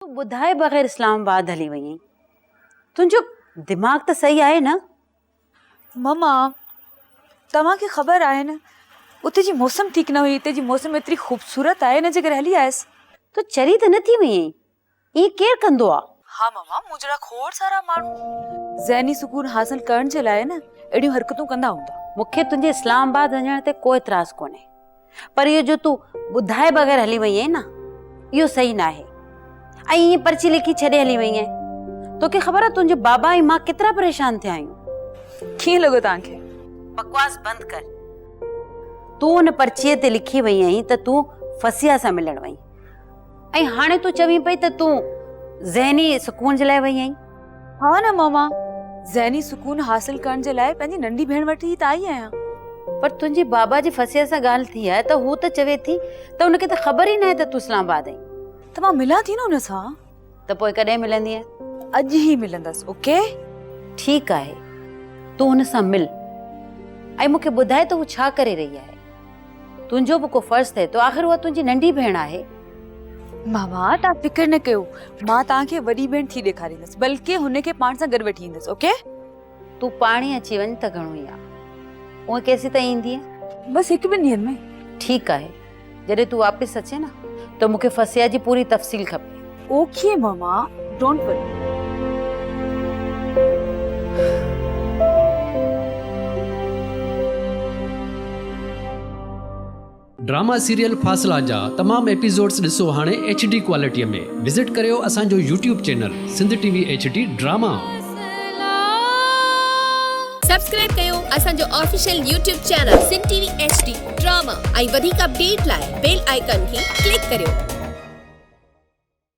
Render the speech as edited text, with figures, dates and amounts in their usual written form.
तू ॿुधाए बग़ैर इस्लामाबाद हली वई आहीं। तुंहिंजो दिमाग़ त सही आहे न? मम्मा तव्हांखे ख़बर आहे न उते जी मौसम ठीक न हुई, हिते जी मौसम एतिरी ख़ूबसूरत आहे, हिन जे करे हली आयसि। तू चरी त न थी वई आहीं? ईअं केरु कंदो आहे? हाँ मम्मा, मूं जहिड़ा खोड़ सारा माण्हू ज़हनी सुकून हासिल करण जे लाइ न अहिड़ियूं हरकतूं कंदा हूंदा। मूंखे तुंहिंजे इस्लामाबाद वञण ते को एतिराज़ कोन्हे, पर इहो जो तूं ॿुधाए बग़ैर हली वई आहीं न, इहो सही न आहे। ऐं ईअं पर्ची लिखी छॾे हली वई आहीं। तोखे ख़बर आहे तुंहिंजे बाबा ऐं मां केतिरा परेशान थिया आहियूं। कीअं लॻो तव्हांखे? बकवास बंदि कर। तूं हुन पर्चीअ ते लिखी वई आहीं त तूं फसिया सां मिलण वई, ऐं हाणे तूं चवीं पई त तूं ज़हनी सुकून जे लाइ वई आहीं। हाँ न मम्मा, ज़हनी सुकून हासिल करण जे लाइ पंहिंजी नंढी भेण वटि ई त आई आहियां। पर तुंहिंजे बाबा जी फसिया सां ॻाल्हि थी आहे त हू त चवे थी त हुनखे त ख़बर ई न आहे त तूं इस्लामाबाद आहीं। त मां मिलां थी न हुन सां। त पोइ कॾहिं मिलंदीअ? अॼु ई मिलंदसि। ओके ठीकु आहे, तूं हुन सां मिल ऐं मूंखे ॿुधाए त हू छा करे रही आहे। तुंहिंजो बि को फर्ज़ थिए थो, आख़िर उहा तुंहिंजी नंढी भेण आहे। मामा तव्हां फिकर न कयो, मां तव्हांखे वॾी भेण थी ॾेखारींदसि, बल्कि हुनखे पाण सां गॾु वठी ईंदसि। ओके तूं पाण ई अची वञ त घणो ई आहे। उहा केसीं ताईं ईंदीअ? बसि हिकु ॿिनि ॾींहंनि में। ठीकु आहे, जॾहिं तूं वापसि अचे न त मूंखे फसिया जी पूरी तफ़सील खपे। ओके मामा, डोंट वरी। ड्रामा सीरियल फासला जा तमाम एपिसोड्स ॾिसो हाणे HD क्वालिटीअ में। विज़िट करियो असांजो YouTube channel Sindh TV HD drama. Subscribe कयो असांजो official YouTube channel Sindh TV HD drama ऐं वधीक अपडेट लाइ बेल आइकन खे क्लिक करियो।